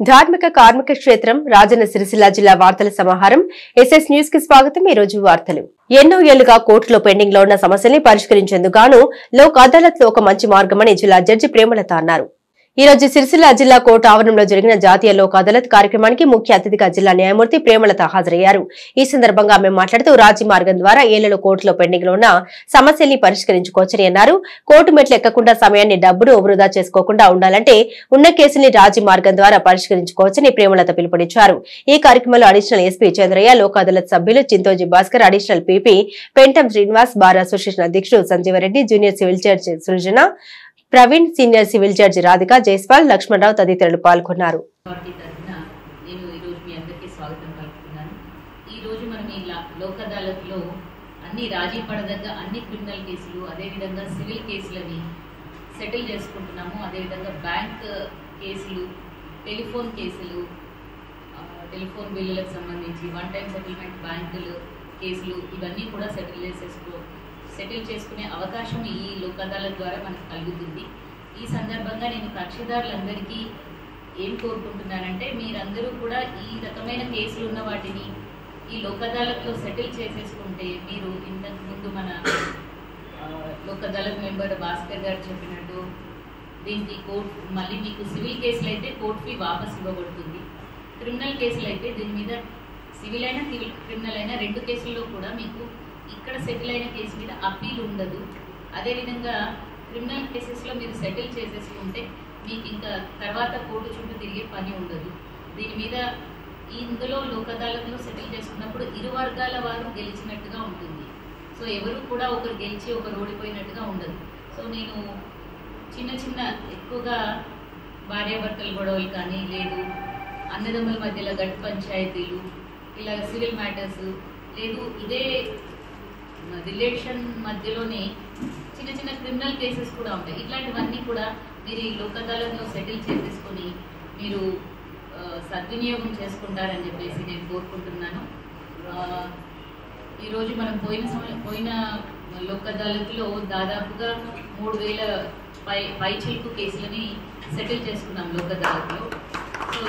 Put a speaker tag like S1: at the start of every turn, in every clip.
S1: ధార్మిక కార్మిక క్షేత్రం రాజన్న సిరిసిల్ల జిల్లా వార్తల సమాహారం ఎస్ఎస్ న్యూస్ కి స్వాగతం। ఈ రోజు వార్తలు ఎన్నో ఏళ్లుగా కోర్టులో పెండింగ్ లో ఉన్న సమస్యల్ని పరిష్కరించేందుకు గాను లోక్ అదాలత్ లో ఒక మంచి మార్గమని జిల్లా జడ్జి ప్రేమలత అన్నారు। ఈ రోజు సిరిసిల్ల జిల్లా కోర్టు ఆవరణంలో జరిగిన జాతీయ లోక్ అదాలత్ కార్యక్రమానికి ముఖ్య అతిథిగా జిల్లా న్యాయమూర్తి ప్రేమలత హాజరయ్యారు। ఈ సందర్భంగా ఆమె మాట్లాడుతూ రాజీ మార్గం ద్వారా ఏళ్లలో కోర్టులో పెండింగ్ లో ఉన్న సమస్యల్ని పరిష్కరించుకోవచ్చని అన్నారు। కోర్టు మెట్లు ఎక్కకుండా సమయాన్ని డబ్బును వృధా చేసుకోకుండా ఉండాలంటే ఉన్న కేసుల్ని రాజీ మార్గం ద్వారా పరిష్కరించుకోవచ్చని ప్రేమలత పిలుపునిచ్చారు। ఈ కార్యక్రమంలో అడిషనల్ ఎస్పీ చంద్రయ్య, లోక్ అదాలత్ సభ్యులు Chintoji Bhaskar, additional PP Pentam Srinivas, bar association అధ్యక్షుడు Sanjeevareddy, junior civil judge Srujana, Praveen, senior civil judge Radhika, Jaiswal, Lakshmanarao తదితరులు పాల్గొన్నారు।
S2: లోక్ అదాలత్ లో అన్ని రాజీ పడదగ్గ అన్ని క్రిమినల్ కేసులు అదే విధంగా సివిల్ కేసులని సెటిల్ చేసుకుంటున్నాము। అదే విధంగా బ్యాంక్ కేసులు, టెలిఫోన్ కేసులు, టెలిఫోన్ బిల్లులకు సంబంధించి వన్ టైం సెటిల్మెంట్ బ్యాంకులు కేసులు ఇవన్నీ కూడా సెటిల్ చేసుకునే అవకాశం ఈ లోక్ అదాలత్ ద్వారా మనకు కలుగుతుంది। ఈ సందర్భంగా నేను కక్షిదారులందరికీ ఏం కోరుకుంటున్నానంటే మీరందరూ కూడా ఈ రకమైన కేసులు ఉన్న వాటిని ఈ లోక్ అదాలత్లో సెటిల్ చేసేసుకుంటే మీరు ఇంతకు ముందు మన లోక్ అదాలత్ మెంబర్ భాస్కర్ గారు చెప్పినట్టు దీనికి కోర్టు మళ్ళీ మీకు సివిల్ కేసులు అయితే కోర్టు ఫీ వాపస్ ఇవ్వబడుతుంది, క్రిమినల్ కేసులు అయితే దీని మీద సివిల్ అయినా క్రిమినల్ అయినా రెండు కేసుల్లో కూడా మీకు ఇక్కడ సెటిల్ అయిన కేసు మీద అప్పీల్ ఉండదు। అదేవిధంగా క్రిమినల్ కేసెస్లో మీరు సెటిల్ చేసేసుకుంటే మీకు ఇంకా తర్వాత కోర్టు చుట్టూ తిరిగే పని ఉండదు। దీని మీద ఇందులో లోక్ అదాలత్లో సెటిల్ చేసుకున్నప్పుడు ఇరు వర్గాల వారు గెలిచినట్టుగా ఉంటుంది। సో ఎవరు కూడా ఒకరు గెలిచి ఒకరు ఓడిపోయినట్టుగా ఉండదు। సో నేను చిన్న ఎక్కువగా భార్యాభర్తల గొడవలు కానీ లేదు అన్నదమ్ముల మధ్యలో గట్టి పంచాయతీలు ఇలా సివిల్ మ్యాటర్స్ లేదు ఇదే రిలేషన్ మధ్యలోనే చిన్న క్రిమినల్ కేసెస్ కూడా ఉంటాయి। ఇట్లాంటివన్నీ కూడా మీరు ఈ లోక్ అదాలత్లో సెటిల్ చేసేసుకొని మీరు సద్వినియోగం చేసుకుంటారని చెప్పేసి నేను కోరుకుంటున్నాను। ఈరోజు మనం పోయిన లోక్ అదాలత్లో దాదాపుగా 3000 పైచిలుకు కేసులని సెటిల్ చేసుకున్నాం లోక్ అదాలత్లో। సో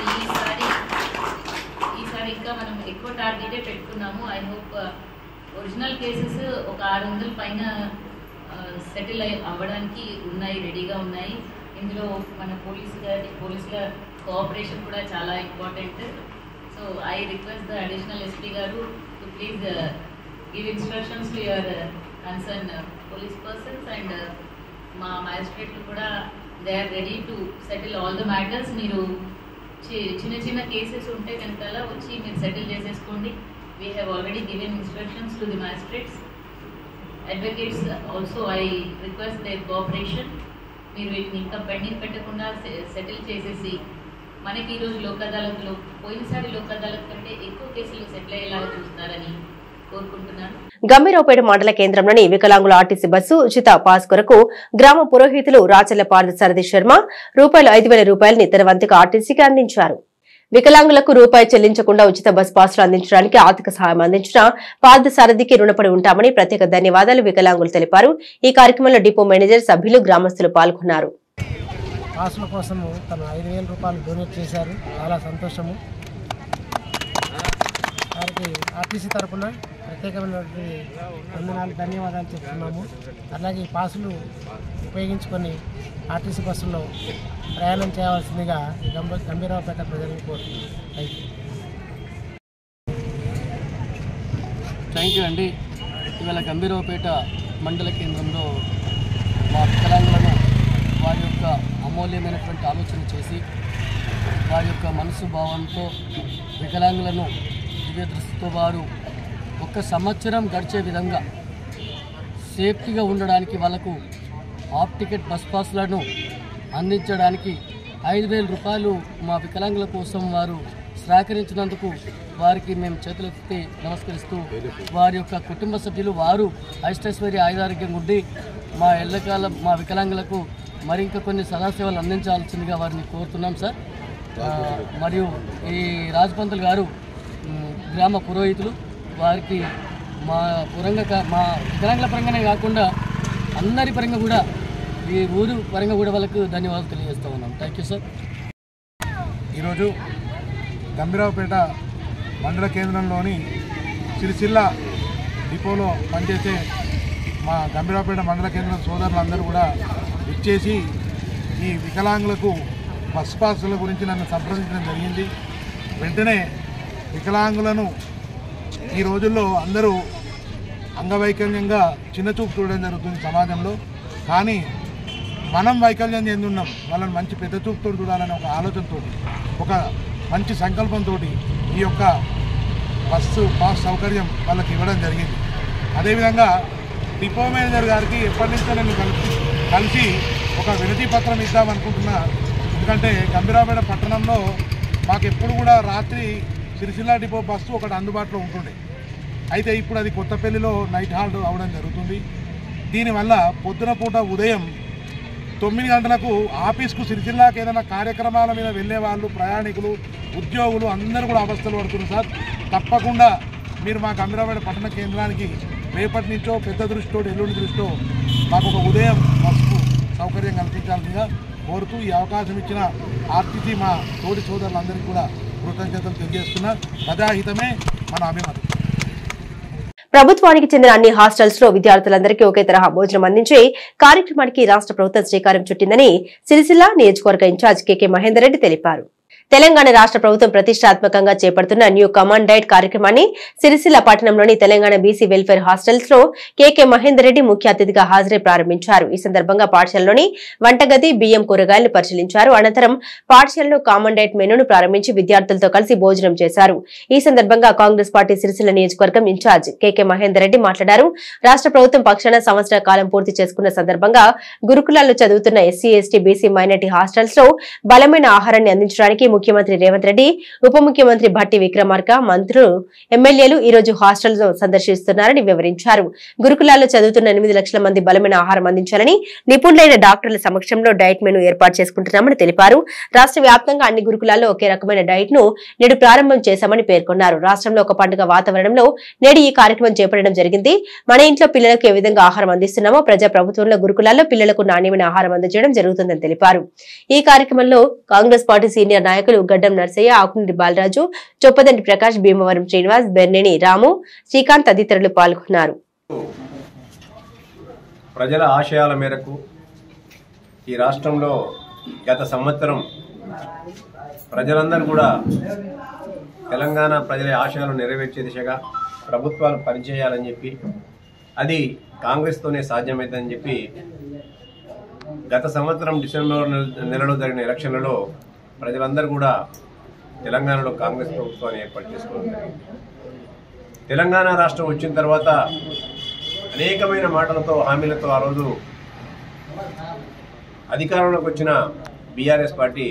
S2: ఈసారి ఇంకా మనం ఎక్కువ టార్గెటే పెట్టుకున్నాము। ఐ హోప్ ఒరిజినల్ కేసెస్ ఒక 600 పైన సెటిల్ అవ్వడానికి ఉన్నాయి, రెడీగా ఉన్నాయి। ఇందులో మన పోలీసుల కోఆపరేషన్ కూడా చాలా important. So I request the additional SP గారు to please give instructions to your concern police persons and మా మ్యాజిస్ట్రేట్లు కూడా they are ready to settle all the matters. మీరు చిన్న కేసెస్ ఉంటే కనుక వచ్చి మీరు సెటిల్ చేసేసుకోండి। We have already given instructions to the magistrates. Advocates also I request their cooperation. మీరు వీటిని ఇంకా పెండింగ్ పెట్టకుండా సెటిల్ చేసేసి మనకి ఈరోజు లోక్ అదాలత్లో పోయినసారి లోక్ అదాలత్ కంటే ఎక్కువ కేసులు సెటిల్ అయ్యేలాగా చూస్తారని కోరుకుంటున్నాను।
S1: గంభీరావుపేట మండల కేంద్రంలోని వికలాంగుల ఆర్టీసీ బస్సు ఉచిత పాస్ కొరకు గ్రామ పురోహితులు రాచర్ల పార్థసారథి శర్మ ₹5,000 తన వంతుగా ఆర్టీసీకి అందించారు। వికలాంగులకు రూపాయి చెల్లించకుండా ఉచిత బస్ పాసులు అందించడానికి ఆర్థిక సహాయం అందించిన పార్థసారథికి రుణపడి ఉంటామని ప్రత్యేక ధన్యవాదాలు వికలాంగులు తెలిపారు। ఈ కార్యక్రమంలో డిపో మేనేజర్, సభ్యులు, గ్రామస్తులు పాల్గొన్నారు।
S3: పాసుల కోసం తను ₹5,000 డొనేట్ చేశారు, చాలా సంతోషము। వారికి ఆర్టీసీ తరఫున ప్రత్యేకమైనటువంటి ధన్యవాదాలు చెప్తున్నాము। అలాగే ఈ పాసులు ఉపయోగించుకొని ఆర్టీసీ బస్సులో ప్రయాణం చేయవలసిందిగా గంభీరావుపేట ప్రజలను కోరుతున్నాను।
S4: థ్యాంక్ యూ అండి। ఇవాళ గంభీరావుపేట మండల కేంద్రంలో మా వికలాంగులను వారి యొక్క అమూల్యమైనటువంటి ఆలోచన చేసి వారి యొక్క మనసు భావంతో వికలాంగులను దివ్య దృష్టితో వారు 1 సంవత్సరం గడిచే విధంగా సేఫ్టీగా ఉండడానికి వాళ్ళకు హాఫ్ టికెట్ బస్ పాస్లను అందించడానికి ₹5,000 మా వికలాంగుల కోసం వారు సహకరించినందుకు వారికి మేము చేతులెత్తి నమస్కరిస్తూ వారి యొక్క కుటుంబ సభ్యులు వారు ఐష్టైశ్వర్య ఆయురారోగ్యం ఉండి మా వికలాంగులకు మరింక కొన్ని సదాసేవలు అందించాల్సిందిగా వారిని కోరుతున్నాం సార్। మరియు ఈ రాజపంతులు గారు గ్రామ పురోహితులు వారికి మా వికలాంగుల పరంగానే కాకుండా అందరి పరంగా కూడా ఈ ఊరు పరంగా కూడా వాళ్ళకు ధన్యవాదాలు తెలియజేస్తూ ఉన్నాం। Thank you sir.
S5: ఈరోజు గంభీరావుపేట మండల కేంద్రంలోని సిరిసిల్ల డిపోలో పనిచేసే మా గంభీరావుపేట మండల కేంద్రం సోదరులందరూ కూడా ఇచ్చేసి ఈ వికలాంగులకు బస్ పాసుల గురించి నన్ను సంప్రదించడం జరిగింది. వెంటనే వికలాంగులను ఈ రోజుల్లో అందరూ అంగవైకల్యంగా చిన్నచూపు చూడడం జరుగుతుంది సమాజంలో. కానీ మనం వైకల్యం చెందున్నాం, వాళ్ళని మంచి పెద్ద చూపుతో చూడాలనే ఒక ఆలోచనతో, ఒక మంచి సంకల్పంతో ఈ యొక్క బస్సు పాస్ సౌకర్యం వాళ్ళకి ఇవ్వడం జరిగింది. అదేవిధంగా డిపో మేనేజర్ గారికి ఎప్పటి నుంచో నేను కలిసి ఒక వినతి పత్రం ఇద్దామనుకుంటున్నా. ఎందుకంటే గంభీరావుపేట పట్టణంలో మాకు ఎప్పుడు కూడా రాత్రి సిరిసిల్ల డిపో బస్సు ఒకటి అందుబాటులో ఉంటుండే. అయితే ఇప్పుడు అది కొత్తపల్లిలో నైట్ హాల్ట్ అవ్వడం జరుగుతుంది. దీనివల్ల పొద్దున పూట ఉదయం 9 గంటలకు ఆఫీస్కు సిరిసిల్లాకి ఏదైనా కార్యక్రమాల మీద వెళ్ళే వాళ్ళు, ప్రయాణికులు, ఉద్యోగులు అందరూ కూడా అవస్థలు పడుతున్నారు సార్. తప్పకుండా మీరు మా గంభీరావుపేట పట్టణ కేంద్రానికి రేపటి నుంచో పెద్ద దృష్టితో ఎల్లుండి దృష్టితో మాకు ఒక ఉదయం బస్సు సౌకర్యం కల్పించాల్సిందిగా కోరుతూ ఈ అవకాశం ఇచ్చిన ఆర్టీసీ మా తోటి సోదరులందరికీ కూడా కృతజ్ఞతలు తెలియజేస్తున్నా. ప్రజాహితమే మన అభిమతం.
S1: ప్రభుత్వానికి చెందిన అన్ని హాస్టల్స్ లో విద్యార్థులందరికీ ఒకే తరహా భోజనం అందించే కార్యక్రమానికి రాష్ట్ర ప్రభుత్వం శ్రీకారం చుట్టిందని సిరిసిల్ల నియోజకవర్గ ఇన్ఛార్జ్ కెకే మహేందర్ రెడ్డి తెలిపారు. తెలంగాణ రాష్ట్ర ప్రభుత్వం ప్రతిష్టాత్మకంగా చేపడుతున్న న్యూ కమాండ్ డైట్ కార్యక్రమాన్ని సిరిసిల్ల పట్టణంలోని తెలంగాణ బీసీ వెల్ఫేర్ హాస్టల్స్ లో కెకే మహేందర్ రెడ్డి ముఖ్య అతిథిగా హాజరై ప్రారంభించారు. ఈ సందర్భంగా పాఠశాలలోని వంటగది, బియ్యం, కూరగాయలను పరిశీలించారు. అనంతరం పాఠశాలలో కామన్ డైట్ మెనూను ప్రారంభించి విద్యార్థులతో కలిసి భోజనం చేశారు. ఈ సందర్భంగా కాంగ్రెస్ పార్టీ సిరిసిల్ల నియోజకవర్గం ఇన్ఛార్జ్ కెకే మహేందర్ రెడ్డి మాట్లాడారు. రాష్ట్ర ప్రభుత్వం పక్షాన సంవత్సర కాలం పూర్తి చేసుకున్న సందర్భంగా గురుకులాల్లో చదువుతున్న SC, ST, BC, minority hostels లో బలమైన ఆహారాన్ని అందించడానికి ముఖ్యమంత్రి రేవంత్ రెడ్డి, ఉప ముఖ్యమంత్రి భట్టి విక్రమార్క, మంత్రులు, ఎమ్మెల్యేలు ఈ రోజు హాస్టల్స్ సందర్శిస్తున్నారని వివరించారు. గురుకులాల్లో చదువుతున్న 8 లక్షల మంది బలమైన ఆహారం అందించాలని నిపుణులైన డాక్టర్ల సమక్షంలో డైట్ మెనూ ఏర్పాటు చేసుకుంటున్నామని తెలిపారు. రాష్ట్ర వ్యాప్తంగా అన్ని గురుకులాల్లో ఒకే రకమైన డైట్ ను నేడు ప్రారంభం చేశామని పేర్కొన్నారు. రాష్ట్రంలో ఒక పండుగ వాతావరణంలో నేడు ఈ కార్యక్రమం చేపట్టడం జరిగింది. మన ఇంట్లో పిల్లలకు ఏ విధంగా ఆహారం అందిస్తున్నామో ప్రజా ప్రభుత్వంలో గురుకులాల్లో పిల్లలకు నాణ్యమైన ఆహారం అందించడం జరుగుతుందని తెలిపారు. ఈ కార్యక్రమంలో కాంగ్రెస్ పార్టీ సీనియర్ నాయకులు గడ్డం నర్సయ్య, ఆకునూరి బాలరాజు, చొప్పదండి ప్రకాష్, భీమవరం శ్రీనివాస్, బెర్నేని రాము, శ్రీకాంత్ తదితరులు పాల్గొన్నారు.
S6: ప్రజల ఆశయాల మేరకు ఈ రాష్ట్రంలో గత సంవత్సరం ప్రజలందరూ కూడా తెలంగాణ ప్రజల ఆశయాలు నెరవేర్చే దిశగా ప్రభుత్వాలు పనిచేయాలని చెప్పి, అది కాంగ్రెస్తోనే సాధ్యమవుతుందని చెప్పి గత సంవత్సరం డిసెంబర్ నెలలో జరిగిన ఎలక్షన్లలో ప్రజలందరూ కూడా తెలంగాణలో కాంగ్రెస్ ప్రభుత్వాన్ని ఏర్పాటు చేసుకోవడం జరిగింది. తెలంగాణ రాష్ట్రం వచ్చిన తర్వాత అనేకమైన మాటలతో, హామీలతో ఆ రోజు అధికారంలోకి వచ్చిన బీఆర్ఎస్ పార్టీ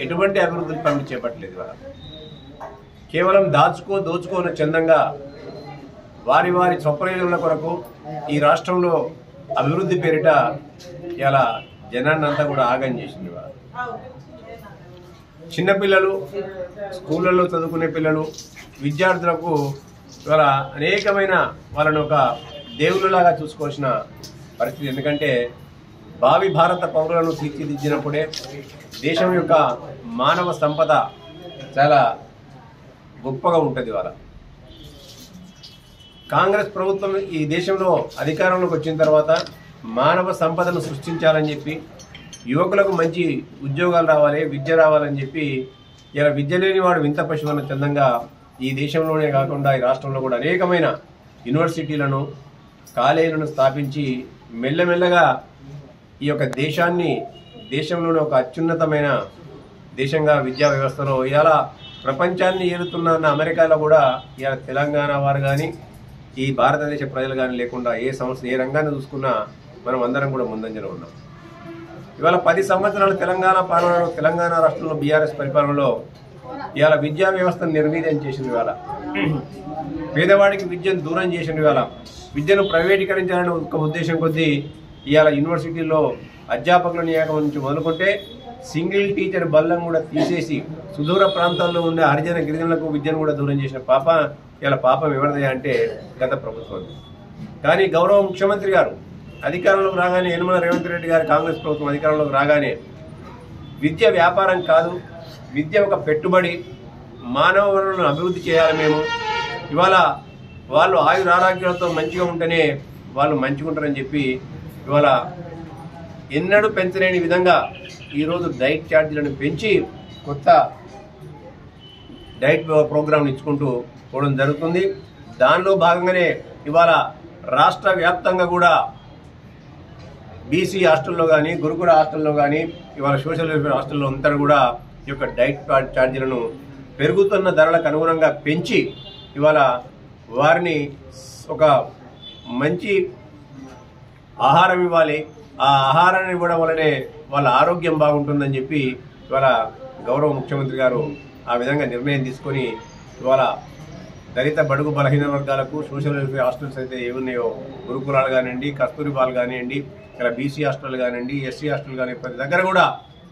S6: ఎటువంటి అభివృద్ధి పనులు చేపట్టలేదు. ఇవాళ కేవలం దోచుకోన చందంగా వారి వారి స్వప్రయోజనాల కొరకు ఈ రాష్ట్రంలో అభివృద్ధి పేరిట ఇలా జనాన్ని అంతా కూడా ఆగం చేసింది. చిన్నపిల్లలు, స్కూళ్ళల్లో చదువుకునే పిల్లలు, విద్యార్థులకు ఇవాళ అనేకమైన వాళ్ళను ఒక దేవుళ్ళలాగా చూసుకోవాల్సిన పరిస్థితి. ఎందుకంటే భావి భారత పౌరులను తీర్చిదిద్దినప్పుడే దేశం యొక్క మానవ సంపద చాలా గొప్పగా ఉంటుంది. ఇవాళ కాంగ్రెస్ ప్రభుత్వం ఈ దేశంలో అధికారంలోకి వచ్చిన తర్వాత మానవ సంపదను సృష్టించాలని చెప్పి, యువకులకు మంచి ఉద్యోగాలు రావాలి, విద్య రావాలని చెప్పి ఇలా విద్య లేని వాడు వింత పశువుల చందంగా ఈ దేశంలోనే కాకుండా ఈ రాష్ట్రంలో కూడా అనేకమైన యూనివర్సిటీలను, కాలేజీలను స్థాపించి మెల్లమెల్లగా ఈ యొక్క దేశంలోనే ఒక అత్యున్నతమైన దేశంగా విద్యా వ్యవస్థలో ఇలా ప్రపంచాన్ని ఏలుతున్న అమెరికాలో కూడా ఇలా తెలంగాణ వారు కానీ ఈ భారతదేశ ప్రజలు కానీ లేకుండా ఏ రంగాన్ని చూసుకున్నా మనం అందరం కూడా ముందంజలో ఉన్నాం. ఇవాళ 10 సంవత్సరాలు తెలంగాణ రాష్ట్రంలో బీఆర్ఎస్ పరిపాలనలో ఇవాళ విద్యా వ్యవస్థను నిర్వీర్యం చేసింది. ఇవాళ పేదవాడికి విద్యను దూరం చేసింది. ఇవాళ విద్యను ప్రైవేటీకరించాలని ఒక ఉద్దేశం కొద్దీ ఇవాళ యూనివర్సిటీల్లో అధ్యాపకుల నియామకం నుంచి మొదలుకుంటే సింగిల్ టీచర్ బల్లం కూడా తీసేసి సుదూర ప్రాంతాల్లో ఉండే హరిజన గిరిజనులకు విద్యను కూడా దూరం చేసిన పాపం ఎవరిదే అంటే గత ప్రభుత్వం. కానీ గౌరవ ముఖ్యమంత్రి గారు అధికారంలోకి రాగానే, యనమల రేవంత్ రెడ్డి గారు కాంగ్రెస్ ప్రభుత్వం అధికారంలోకి రాగానే విద్య వ్యాపారం కాదు, విద్య ఒక పెట్టుబడి, మానవ వనరులను అభివృద్ధి చేయాలి మేము. ఇవాళ వాళ్ళు ఆయురారోగ్యాలతో మంచిగా ఉంటేనే వాళ్ళు మంచిగా ఉంటారని చెప్పి ఇవాళ ఎన్నడూ పెంచలేని విధంగా ఈరోజు డైట్ ఛార్జీలను పెంచి కొత్త డైట్ ప్రోగ్రాం ఇచ్చుకుంటూ పోవడం జరుగుతుంది. దానిలో భాగంగానే ఇవాళ రాష్ట్ర వ్యాప్తంగా కూడా బీసీ హాస్టల్లో కానీ, గురుకుల హాస్టల్లో కానీ, ఇవాళ సోషల్ వెల్ఫేర్ హాస్టల్లో అంతా కూడా ఈ యొక్క డైట్ ఛార్జీలను పెరుగుతున్న ధరలకు అనుగుణంగా పెంచి ఇవాళ వారిని ఒక మంచి ఆహారం ఇవ్వాలి. ఆ ఆహారాన్ని ఇవ్వడం వల్లనే వాళ్ళ ఆరోగ్యం బాగుంటుందని చెప్పి ఇవాళ గౌరవ ముఖ్యమంత్రి గారు ఆ విధంగా నిర్ణయం తీసుకొని ఇవాళ దళిత బడుగు బలహీన వర్గాలకు సోషల్ వెల్ఫేర్ హాస్టల్స్ అయితే ఏమున్నాయో, గురుకులాలు కానివ్వండి, కస్తూరిబాలు కానివ్వండి, ఇక్కడ బీసీ హాస్టల్ కానివ్వండి, ఎస్సీ హాస్టల్ కానీ ప్రతి దగ్గర కూడా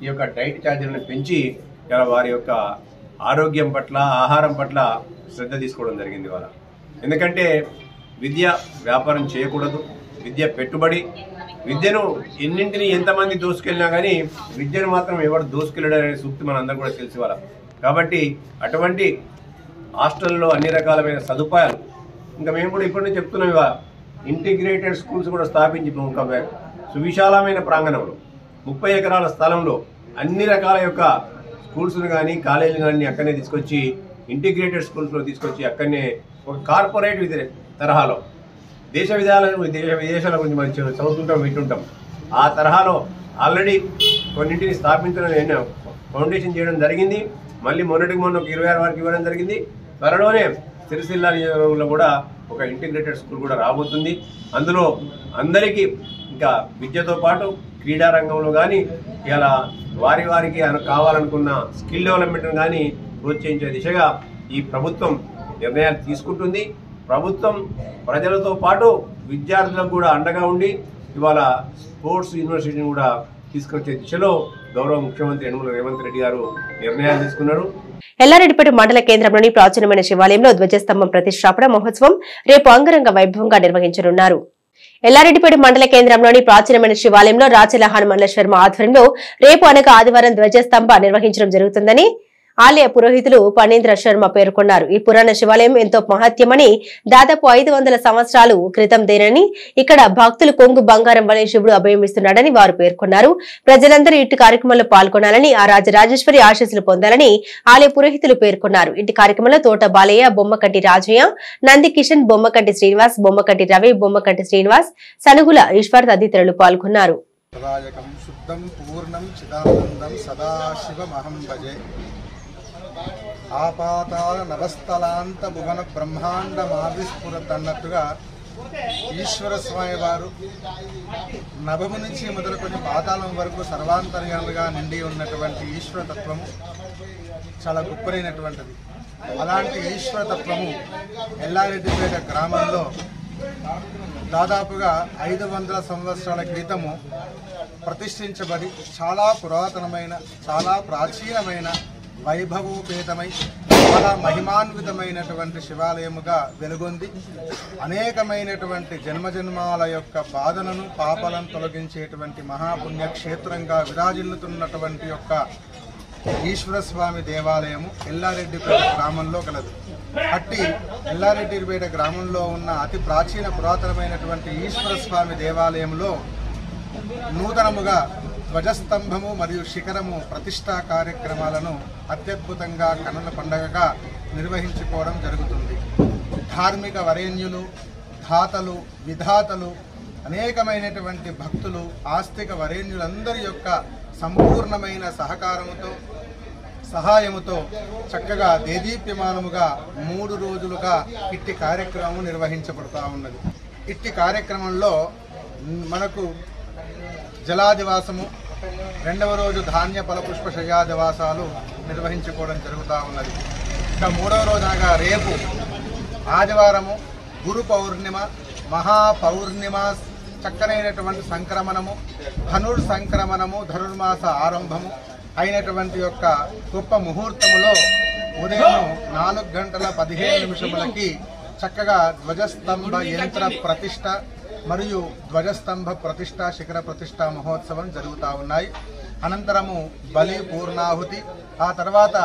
S6: ఈ యొక్క డైట్ ఛార్జీలను పెంచి ఇలా వారి యొక్క ఆరోగ్యం పట్ల, ఆహారం పట్ల శ్రద్ధ తీసుకోవడం జరిగింది ఇవాళ. ఎందుకంటే విద్య వ్యాపారం చేయకూడదు, విద్య పెట్టుబడి. విద్యను ఎన్నింటిని ఎంతమంది దోసుకెళ్ళినా కానీ విద్యను మాత్రం ఎవరు దోసుకెళ్ళడం అనే సూక్తి మనందరూ కూడా తెలిసి వాళ్ళ. కాబట్టి అటువంటి హాస్టల్లో అన్ని రకాలమైన సదుపాయాలు, ఇంకా మేము కూడా ఇప్పటి నుంచి చెప్తున్నాం, ఇవాళ ఇంటిగ్రేటెడ్ స్కూల్స్ కూడా స్థాపించి ఒక సువిశాలమైన ప్రాంగణంలో 30 ఎకరాల స్థలంలో అన్ని రకాల యొక్క స్కూల్స్ను కానీ, కాలేజీలు కానీ అక్కడనే తీసుకొచ్చి ఇంటిగ్రేటెడ్ స్కూల్స్లో తీసుకొచ్చి అక్కడనే ఒక కార్పొరేట్ తరహాలో దేశ విదేశాల గురించి మనం చదువుతుంటాం, వింటుంటాం. ఆ తరహాలో ఆల్రెడీ కొన్నింటిని స్థాపించడం, ఫౌండేషన్ చేయడం జరిగింది. మళ్ళీ మొన్నటికి మొన్న 26 వరకు ఇవ్వడం జరిగింది. త్వరలోనే సిరిసిల్ల నియోజకవర్గంలో కూడా ఒక ఇంటిగ్రేటెడ్ స్కూల్ కూడా రాబోతుంది. అందులో అందరికీ ఇంకా విద్యతో పాటు క్రీడా రంగంలో కానీ, ఇలా వారికి కావాలనుకున్న స్కిల్ డెవలప్మెంట్ కానీ ప్రోత్సహించే దిశగా ఈ ప్రభుత్వం నిర్ణయాలు తీసుకుంటుంది. ప్రభుత్వం ప్రజలతో పాటు విద్యార్థులకు కూడా అండగా ఉండి ఇవాళ స్పోర్ట్స్ యూనివర్సిటీని కూడా తీసుకొచ్చే దిశలో గౌరవ ముఖ్యమంత్రి యనమల రేవంత్ రెడ్డి గారు నిర్ణయాలు తీసుకున్నారు.
S1: ఎల్లారెడ్డిపేట మండల కేంద్రంలోని ప్రాచీనమైన శివాలయంలో ధ్వజస్తంభం ప్రతిష్టాపన మహోత్సవం రేపు అంగరంగ వైభవంగా నిర్వహించనున్నారు. ఎల్లారెడ్డిపేట మండల కేంద్రంలోని ప్రాచీనమైన శివాలయంలో రాచల హనుమన్ల శర్మ ఆధ్వర్యంలో రేపు అనగా ఆదివారం ధ్వజస్తంభ నిర్వహించడం జరుగుతుందని ఆలయ పురోహితులు పనీంద్ర శర్మ పేర్కొన్నారు. ఈ పురాణ శివాలయం ఎంతో మహత్యమని, దాదాపు 500 సంవత్సరాలు క్రితందేనని, ఇక్కడ భక్తులు కొంగు బంగారం వలె శివుడు అభయమిస్తున్నాడని వారు పేర్కొన్నారు. ప్రజలందరూ ఇటు కార్యక్రమంలో పాల్గొనాలని, ఆ రాజరాజేశ్వరి ఆశీస్సులు పొందాలని ఆలయ పురోహితులు పేర్కొన్నారు. ఇంటి కార్యక్రమంలో తోట బాలయ్య, బొమ్మకంటి రాజయ్య, నంది కిషన్, బొమ్మకంటి శ్రీనివాస్, బొమ్మకంటి రవి, బొమ్మకంటి శ్రీనివాస్, సనుగుల ఈశ్వర్ తదితరులు పాల్గొన్నారు.
S7: ఆపాతాల నవస్థలాంత భువన బ్రహ్మాండమావిస్ఫురతన్నట్టుగా ఈశ్వర స్వామి వారు నభము నుంచి మొదలుకొని పాతాళం వరకు సర్వాంతర్యాలుగా నిండి ఉన్నటువంటి ఈశ్వరతత్వము చాలా గొప్పనైనటువంటిది. అలాంటి ఈశ్వరతత్వము ఎల్లారెడ్డిపేట గ్రామంలో దాదాపుగా 500 సంవత్సరాల క్రితము ప్రతిష్ఠించబడి చాలా పురాతనమైన, చాలా ప్రాచీనమైన, వైభవోపేతమై చాలా మహిమాన్వితమైనటువంటి శివాలయముగా వెలుగొంది. అనేకమైనటువంటి జన్మజన్మాల యొక్క బాధలను, పాపలను తొలగించేటువంటి మహాపుణ్యక్షేత్రంగా విరాజిల్లుతున్నటువంటి యొక్క ఈశ్వరస్వామి దేవాలయము ఎల్లారెడ్డిపేట గ్రామంలో కలదు. అట్టి ఎల్లారెడ్డిపేట గ్రామంలో ఉన్న అతి ప్రాచీన పురాతనమైనటువంటి ఈశ్వరస్వామి దేవాలయంలో నూతనముగా ధ్వజస్తంభము మరియు శిఖరము ప్రతిష్టా కార్యక్రమాలను అత్యద్భుతంగా కన్నుల పండగగా నిర్వహించుకోవడం జరుగుతుంది. ధార్మిక వరేణ్యులు, ధాతలు, విధాతలు, అనేకమైనటువంటి భక్తులు, ఆస్తిక వరేణ్యులందరి యొక్క సంపూర్ణమైన సహకారముతో, సహాయముతో చక్కగా దేదీప్యమానముగా 3 రోజులుగా ఇట్టి కార్యక్రమం నిర్వహించబడుతూ ఉన్నది. ఇట్టి కార్యక్రమంలో మనకు జలాదివాసము, 2వ రోజు ధాన్య ఫలపుష్ప శయ్యాదివాసాలు నిర్వహించుకోవడం జరుగుతూ ఉన్నది. ఇక 3వ రోజునగా రేపు ఆదివారము గురు పౌర్ణిమ, మహాపౌర్ణిమ, చక్కనైనటువంటి సంక్రమణము, ధనుర్సంక్రమణము, ధనుర్మాస ఆరంభము అయినటువంటి యొక్క గొప్ప ముహూర్తములో ఉదయం 4:15 చక్కగా ధ్వజస్తంభ యంత్ర ప్రతిష్ట మరియు ధ్వజస్తంభ ప్రతిష్ట, శిఖర ప్రతిష్ట మహోత్సవం జరుగుతూ ఉన్నాయి. అనంతరము బలి పూర్ణాహుతి, ఆ తర్వాత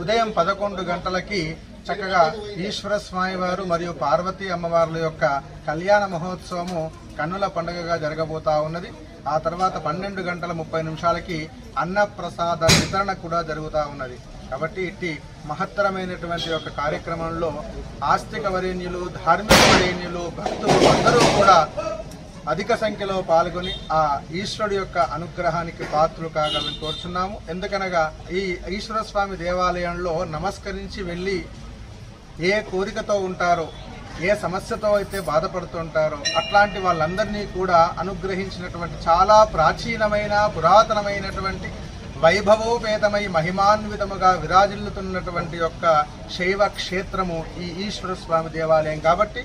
S7: ఉదయం 11 గంటలకి చక్కగా ఈశ్వర స్వామి వారు మరియు పార్వతీ అమ్మవార్ల యొక్క కళ్యాణ మహోత్సవము కన్నుల పండుగగా జరగబోతా ఉన్నది. ఆ తర్వాత 12:30 అన్నప్రసాద వితరణ కూడా జరుగుతూ ఉన్నది. కాబట్టి ఇట్టి మహత్తరమైనటువంటి ఒక కార్యక్రమంలో ఆస్తిక వరేణ్యులు, ధార్మిక వరేణ్యులు, భక్తులు అందరూ కూడా అధిక సంఖ్యలో పాల్గొని ఆ ఈశ్వరుడి యొక్క అనుగ్రహానికి పాత్రలు కాగలని కోరుచున్నాము. ఎందుకనగా ఈ ఈశ్వర స్వామి దేవాలయంలో నమస్కరించి వెళ్ళి ఏ కోరికతో ఉంటారో, ఏ సమస్యతో అయితే బాధపడుతుంటారో అట్లాంటి వాళ్ళందరినీ కూడా అనుగ్రహించినటువంటి చాలా ప్రాచీనమైన పురాతనమైనటువంటి వైభవోపేతమై మహిమాన్వితముగా విరాజిల్లుతున్నటువంటి యొక్క శైవ క్షేత్రము ఈ ఈశ్వర స్వామి దేవాలయం. కాబట్టి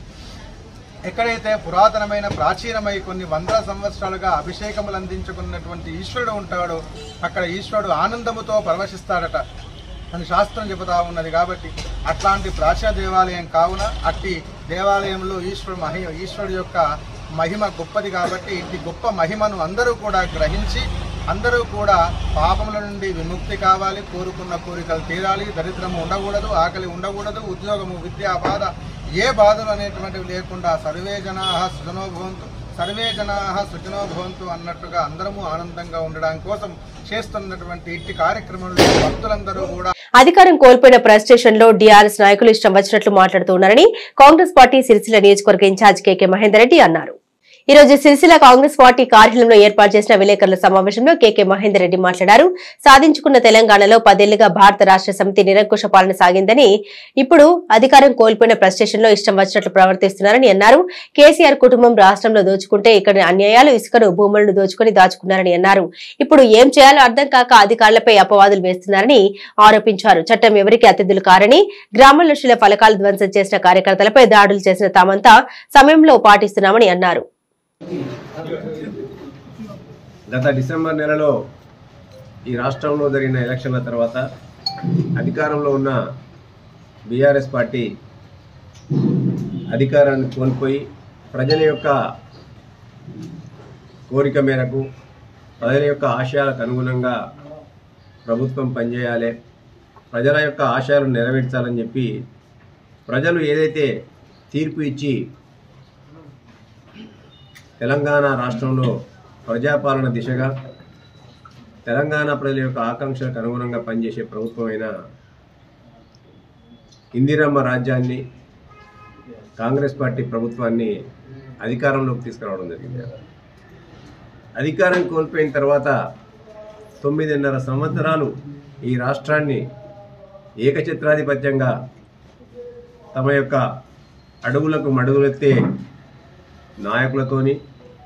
S7: ఎక్కడైతే పురాతనమైన ప్రాచీనమై కొన్ని వందల సంవత్సరాలుగా అభిషేకములు అందించుకున్నటువంటి ఈశ్వరుడు ఉంటాడో అక్కడ ఈశ్వరుడు ఆనందముతో పరవశిస్తాడట అని శాస్త్రం చెబుతా ఉన్నది. కాబట్టి అట్లాంటి ప్రాచీన దేవాలయం కావున అట్టి దేవాలయంలో ఈశ్వరుడు యొక్క మహిమ గొప్పది. కాబట్టి ఇట్టి గొప్ప మహిమను అందరూ కూడా గ్రహించి అందరూ కూడా పాపముల నుండి విముక్తి కావాలి, కోరుకున్న కోరికలు తీరాలి, దరిద్రము ఉండకూడదు, ఆకలి ఉండకూడదు, ఉద్యోగము, విద్యా బాధ ఏ బాధలు అనేటువంటివి లేకుండా సర్వే జనాః సుఖినో భవంతు, సర్వే జనాః సుఖినో భవంతు అన్నట్టుగా అందరము ఆనందంగా ఉండడం కోసం చేస్తున్నటువంటి ఇట్టి కార్యక్రమంలో భక్తులందరూ కూడా
S1: అధికారం కోల్పోయిన ప్రెస్ స్టేషన్ లో టీఆర్ఎస్ నాయకులు ఇష్టం వచ్చినట్లు మాట్లాడుతున్నారని కాంగ్రెస్ పార్టీ సిరిసిల్ల నియోజకవర్గ ఇన్ఛార్జ్ కేకే మహేందర్ రెడ్డి అన్నారు. ఈ రోజు సిరిసిల్ల కాంగ్రెస్ పార్టీ కార్యాలయంలో ఏర్పాటు చేసిన విలేకరుల సమావేశంలో కేకే మహేందర్ రెడ్డి మాట్లాడారు. సాధించుకున్న తెలంగాణలో 10 ఏళ్లుగా భారత రాష్ట్ర సమితి నిరంకుశ పాలన సాగిందని, ఇప్పుడు అధికారం కోల్పోయిన ప్రెస్ స్టేషన్ లో ఇష్టం వచ్చినట్లు ప్రవర్తిస్తున్నారని అన్నారు. కేసీఆర్ కుటుంబం రాష్ట్రంలో దోచుకుంటే ఇక్కడ అన్యాయాలు, ఇసుకను, భూములను దోచుకుని దాచుకున్నారని అన్నారు. ఇప్పుడు ఏం చేయాలో అర్థం కాక అధికారులపై అపవాదులు వేస్తున్నారని ఆరోపించారు. చట్టం ఎవరికి అతిథులు కారని, గ్రామంలో శిల ఫలకాలు ధ్వంసం చేసిన కార్యకర్తలపై దాడులు చేసిన తామంతా సమయంలో పాటిస్తున్నామని అన్నారు.
S6: గత డిసెంబర్ నెలలో ఈ రాష్ట్రంలో జరిగిన ఎలక్షన్ల తర్వాత అధికారంలో ఉన్న బీఆర్ఎస్ పార్టీ అధికారాన్ని కోల్పోయి ప్రజల యొక్క కోరిక మేరకు, ప్రజల యొక్క ఆశయాలకు అనుగుణంగా ప్రభుత్వం పనిచేయాలి, ప్రజల యొక్క ఆశయాలను నెరవేర్చాలని చెప్పి ప్రజలు ఏదైతే తీర్పు ఇచ్చి తెలంగాణ రాష్ట్రంలో ప్రజాపాలన దిశగా తెలంగాణ ప్రజల యొక్క ఆకాంక్షలకు అనుగుణంగా పనిచేసే ప్రభుత్వమైన ఇందిరమ్మ రాజ్యాన్ని, కాంగ్రెస్ పార్టీ ప్రభుత్వాన్ని అధికారంలోకి తీసుకురావడం జరిగింది. అధికారం కోల్పోయిన తర్వాత 9.5 సంవత్సరాలు ఈ రాష్ట్రాన్ని ఏకఛత్రాధిపత్యంగా తమ యొక్క అడుగులకు మడుగులెత్తే నాయకులతోని,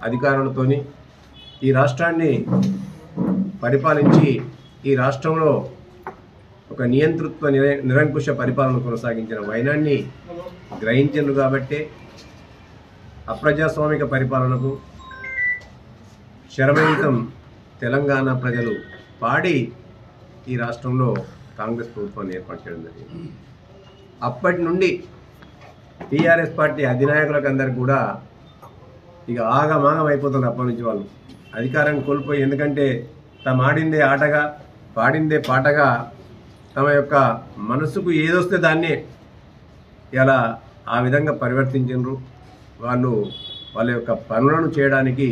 S6: అధికారులతోని ఈ రాష్ట్రాన్ని పరిపాలించి ఈ రాష్ట్రంలో ఒక నియంతృత్వ నిరంకుశ పరిపాలన కొనసాగించిన వైనాన్ని గ్రహించారు. కాబట్టి అప్రజాస్వామిక పరిపాలనకు శరవేగం తెలంగాణ ప్రజలు పాడి ఈ రాష్ట్రంలో కాంగ్రెస్ ప్రభుత్వాన్ని ఏర్పాటు చేయడం జరిగింది. అప్పటి నుండి టీఆర్ఎస్ పార్టీ అధినాయకులకు అందరికీ కూడా ఇక ఆగమాగం అయిపోతుంది. అప్పటి నుంచి వాళ్ళు అధికారం కోల్పోయి, ఎందుకంటే తమ ఆడిందే ఆటగా, పాడిందే పాటగా తమ యొక్క మనసుకు ఏదొస్తే దాన్నే ఇలా ఆ విధంగా పరివర్తించారు. వాళ్ళు వాళ్ళ యొక్క పనులను చేయడానికి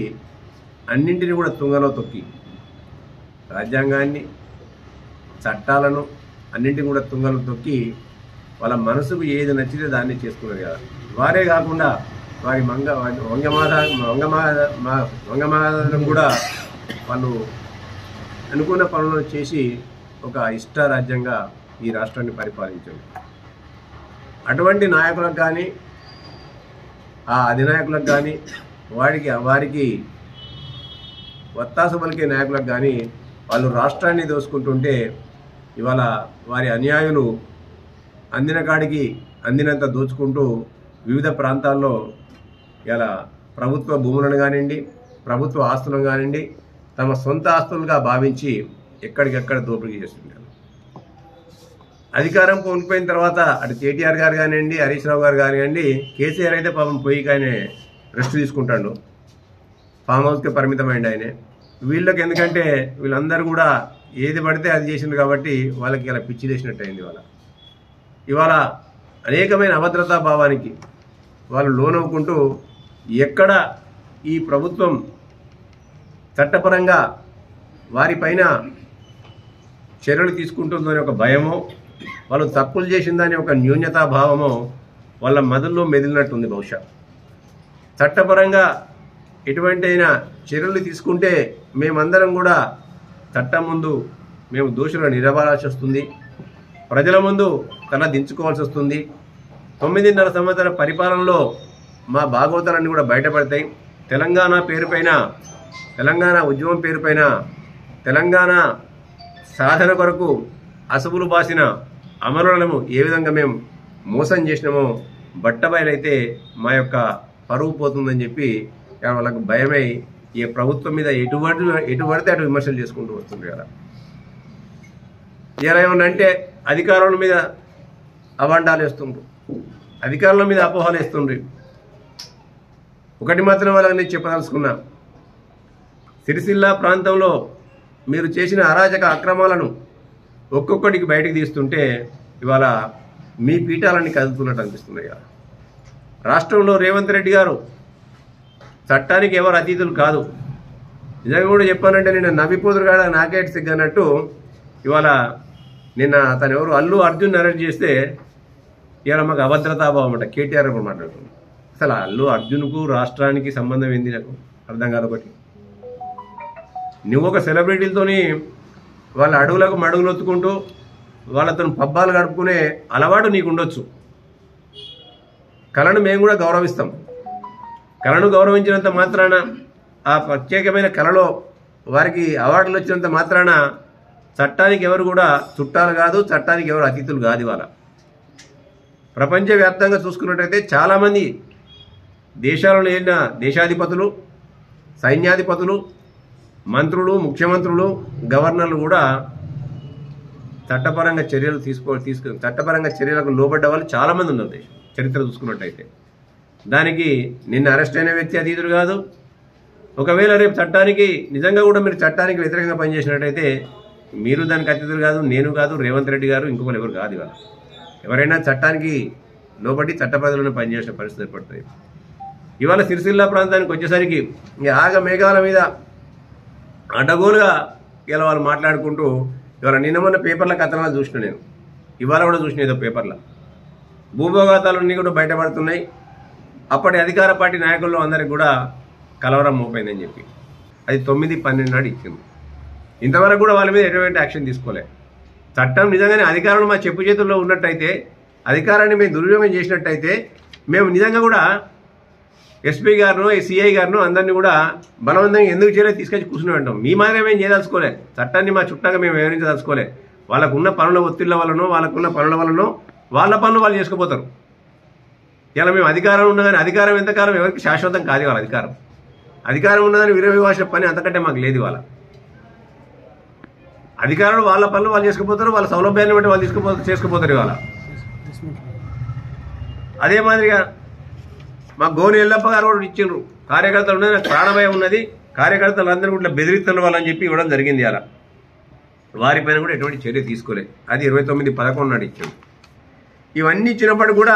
S6: అన్నింటినీ కూడా తుంగలో తొక్కి రాజ్యాంగాన్ని, చట్టాలను అన్నింటినీ కూడా తుంగలో తొక్కి వాళ్ళ మనసుకు ఏది నచ్చితే దాన్ని చేసుకున్నారు కదా. వారే కాకుండా వారి వంగమాదం కూడా వాళ్ళు అనుకున్న పనులను చేసి ఒక ఇష్ట రాజ్యంగా ఈ రాష్ట్రాన్ని పరిపాలించారు. అటువంటి నాయకులకు కానీ, ఆ అధినాయకులకు కానీ, వారికి వత్తాసు పలికే నాయకులకు కానీ వాళ్ళు రాష్ట్రాన్ని దోసుకుంటుంటే ఇవాళ వారి అన్యాయులు అందిన కాడికి అందినంత దోచుకుంటూ వివిధ ప్రాంతాల్లో ఇలా ప్రభుత్వ భూములను కానివ్వండి, ప్రభుత్వ ఆస్తులను కానివ్వండి తమ సొంత ఆస్తులుగా భావించి ఎక్కడికెక్కడ దోపిడీ చేస్తుంటారు. అధికారం కోల్పోయిన తర్వాత అటు కేటీఆర్ గారు కానివ్వండి, హరీష్ రావు గారు కానివ్వండి, కేసీఆర్ అయితే పాపం పోయి కానీ రెస్ట్ తీసుకుంటాడు, ఫామ్ హౌస్కి పరిమితమైంది. వీళ్ళకి ఎందుకంటే వీళ్ళందరూ కూడా ఏది పడితే అది చేసింది కాబట్టి వాళ్ళకి ఇలా పిచ్చి చేసినట్టు అయింది. ఇవాళ అనేకమైన అభద్రతా భావానికి వాళ్ళు లోనవుకుంటూ ఎక్కడ ఈ ప్రభుత్వం చట్టపరంగా వారిపైన చర్యలు తీసుకుంటుందని ఒక భయమో, వాళ్ళు తప్పులు చేసిందని ఒక న్యూన్యతాభావమో వాళ్ళ మదుల్లో మెదిలినట్టుంది. బహుశా చట్టపరంగా ఎటువంటి అయినా చర్యలు తీసుకుంటే మేమందరం కూడా చట్టం ముందు మేము దోషులను నిలబడాల్సి వస్తుంది, ప్రజల ముందు తల దించుకోవాల్సి వస్తుంది. 9.5 సంవత్సరాల పరిపాలనలో మా భాగవతాలన్నీ కూడా బయటపడతాయి. తెలంగాణ పేరుపైన, తెలంగాణ ఉద్యమం పేరుపైన, తెలంగాణ సాధన కొరకు అసువులు బాసిన అమరులను ఏ విధంగా మేము మోసం చేసినామో బట్టబయలైతే మా యొక్క పరువు పోతుందని చెప్పి వాళ్ళకు భయమై ఈ ప్రభుత్వం మీద ఎటు పడితే అటు విమర్శలు చేసుకుంటూ వస్తుంది కదా. ఇలా ఏమన్నా అంటే అధికారుల మీద అవాండాలు వేస్తుండ్రు, అధికారుల మీద అపోహలు వేస్తుండ్రు. ఒకటి మాత్రం వాళ్ళకి నేను చెప్పదలుచుకున్నా, సిరిసిల్ల ప్రాంతంలో మీరు చేసిన అరాచక అక్రమాలను ఒక్కొక్కటికి బయటకు తీస్తుంటే ఇవాళ మీ పీఠాలన్నీ కదులుతున్నట్టు అనిపిస్తున్నాయి కదా. రాష్ట్రంలో రేవంత్ రెడ్డి గారు చట్టానికి ఎవరు అతీతులు కాదు. నిజంగా కూడా చెప్పానంటే నిన్న నవ్విపోతురు కాడ నాకేట్ సిగ్గన్నట్టు ఇవాళ నిన్న తను ఎవరు అల్లు అర్జున్ అరెస్ట్ చేస్తే ఇవాళ మాకు అభద్రతాభావం అంట కేటీఆర్ కూడా మాట్లాడుతుంది. అసలు అల్లు అర్జున్కు రాష్ట్రానికి సంబంధం ఏంది నాకు అర్థం కాదు. ఒకటి నువ్వు ఒక సెలబ్రిటీలతోని వాళ్ళ అడుగులకు మడుగులు ఒత్తుకుంటూ వాళ్ళతో పబ్బాలు గడుపుకునే అలవాటు నీకు ఉండొచ్చు. కళను మేము కూడా గౌరవిస్తాం. కళను గౌరవించినంత మాత్రాన, ఆ ప్రత్యేకమైన కళలో వారికి అవార్డులు వచ్చినంత మాత్రాన చట్టానికి ఎవరు కూడా చుట్టాలు కాదు, చట్టానికి ఎవరు అతిథులు కాదు. ఇవాళ ప్రపంచవ్యాప్తంగా చూసుకున్నట్టయితే చాలామంది దేశాలలో ఏలిన దేశాధిపతులు, సైన్యాధిపతులు, మంత్రులు, ముఖ్యమంత్రులు, గవర్నర్లు కూడా చట్టపరంగా చర్యలు చట్టపరంగా చర్యలకు లోబడ్డ వాళ్ళు చాలామంది ఉన్నారు దేశం చరిత్ర చూసుకున్నట్టయితే. దానికి నిన్న అరెస్ట్ అయిన వ్యక్తి అతీతుడు కాదు. ఒకవేళ రేపు చట్టానికి నిజంగా కూడా మీరు చట్టానికి వ్యతిరేకంగా పనిచేసినట్టయితే మీరు దానికి అతిథులు కాదు, నేను కాదు, రేవంత్ రెడ్డి గారు, ఇంకొకరు ఎవరు కాదు. ఇవాళ ఎవరైనా చట్టానికి లోబడి చట్టపరిధిలోనే పనిచేసే పరిస్థితి ఏర్పడుతుంది. ఇవాళ సిరిసిల్ల ప్రాంతానికి వచ్చేసరికి ఆగ మేఘాల మీద అడ్డగోలుగా ఇలా వాళ్ళు మాట్లాడుకుంటూ ఇవాళ నిన్న మొన్న పేపర్ల కథనాలు చూసిన నేను, ఇవాళ కూడా చూసిన ఏదో పేపర్లో భూభోగాతాలన్నీ కూడా బయటపడుతున్నాయి. అప్పటి అధికార పార్టీ నాయకుల్లో అందరికి కూడా కలవరం మోపైందని చెప్పి అది 9/12 నాడు ఇచ్చింది. ఇంతవరకు కూడా వాళ్ళ మీద ఎటువంటి యాక్షన్ తీసుకోలే. చట్టం నిజంగానే అధికారులు మా చెప్పు చేతుల్లో ఉన్నట్టయితే, అధికారాన్ని మేము దుర్వినియోగం చేసినట్టయితే మేము నిజంగా కూడా ఎస్పీ గారును, సిఐ గారును అందరినీ కూడా బలవంతంగా ఎందుకు చేయలేదు తీసుకొచ్చి కూర్చుని ఉంటాం. మీ మాదిరి మేము చేయదలుచుకోలే, చట్టాన్ని మా చుట్టాగా మేము వివరించదలుచుకోలే. వాళ్ళకున్న పనుల ఒత్తిళ్ల వలనో, వాళ్ళకున్న పనుల వలనో వాళ్ళ పనులు వాళ్ళు చేసుకుపోతారు. ఇలా మేము అధికారం ఉన్నదని, అధికారం ఎంతకాలం ఎవరికి శాశ్వతం కాదు. వాళ్ళ అధికారం ఉన్నదని విరవివాస పని అంతకంటే మాకు లేదు. వాళ్ళ అధికారులు వాళ్ళ పనులు వాళ్ళు చేసుకుపోతారు, వాళ్ళ సౌలభ్యాన్ని బట్టి వాళ్ళు చేసుకుపోతారు. ఇవాళ అదే మాదిరిగా మా గోని ఎల్లప్ప గారు కూడా ఇచ్చిండ్రు, కార్యకర్తలు ఉన్నది, నాకు ప్రాణభయం ఉన్నది, కార్యకర్తలు అందరూ కూడా బెదిరిస్తున్న వాళ్ళని చెప్పి ఇవ్వడం జరిగింది. అలా వారిపైన కూడా ఎటువంటి చర్య తీసుకోలేదు. అది 29/11 నాడు ఇచ్చాం. ఇవన్నీ ఇచ్చినప్పుడు కూడా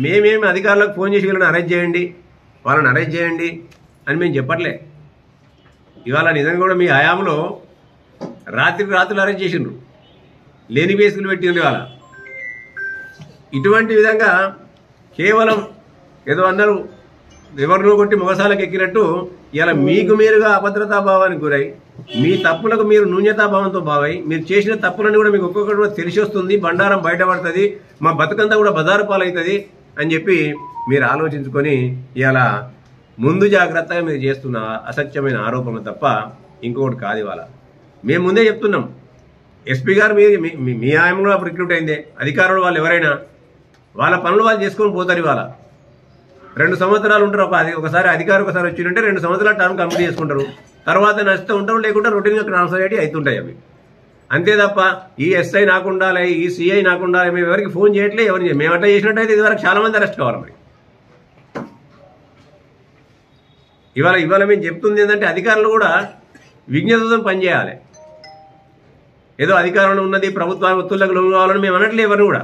S6: మేమేమి అధికారులకు ఫోన్ చేసి వీళ్ళని అరెస్ట్ చేయండి, వాళ్ళని అరెస్ట్ చేయండి అని మేము చెప్పట్లే. ఇవాళ నిజంగా కూడా మీ హయాంలో రాత్రులు అరెస్ట్ చేసిండ్రు, లేని కేసులు పెట్టిండ్రు. ఇవాళ ఇటువంటి విధంగా కేవలం ఏదో అందరూ ఎవరినో కొట్టి మొగసాలకు ఎక్కినట్టు ఇలా మీకు మీరుగా అభద్రతాభావానికి గురై, మీ తప్పులకు మీరు న్యూన్యతాభావంతో భావై, మీరు చేసిన తప్పులను కూడా మీకు ఒక్కొక్కటి కూడా తెలిసి వస్తుంది, బండారం బయటపడుతుంది, మా బతుకంతా కూడా బజారు పాలవుతుంది అని చెప్పి మీరు ఆలోచించుకొని ఇలా ముందు జాగ్రత్తగా మీరు చేస్తున్న అసత్యమైన ఆరోపణలు తప్ప ఇంకొకటి కాదు. ఇవాళ మేము ముందే చెప్తున్నాం, ఎస్పీ గారు మీ ఆయనలో రిక్రూట్ అయిందే, అధికారులు వాళ్ళు ఎవరైనా వాళ్ళ పనులు వాళ్ళు చేసుకొని పోతారు. ఇవాళ 2 సంవత్సరాలు ఉంటారు. ఒకసారి అధికారం ఒకసారి వచ్చిందంటే 2 సంవత్సరాల టర్మ్ కంప్లీట్ చేసుకుంటారు, తర్వాత నష్టం ఉంటారు, లేకుంటే రొటీన్గా ట్రాన్స్ఫర్ అయ్యి అవుతుంటాయి అవి. అంతే తప్ప ఈ ఎస్ఐ నాకు ఉండాలి, ఈ సిఐ నాకు ఉండాలి, మేము ఎవరికి ఫోన్ చేయట్లే, ఎవరికి మేము అట్లా చేసినట్టయితే ఇదివరకు చాలా మంది అరెస్ట్ కావాలి. మరి ఇవాళ మేము చెప్తుంది ఏంటంటే అధికారులు కూడా విజ్ఞతతో పనిచేయాలి. ఏదో అధికారంలో ఉన్నది ప్రభుత్వ ఒత్తులకు లొంగు కావాలని మేము అనట్లే ఎవరు కూడా.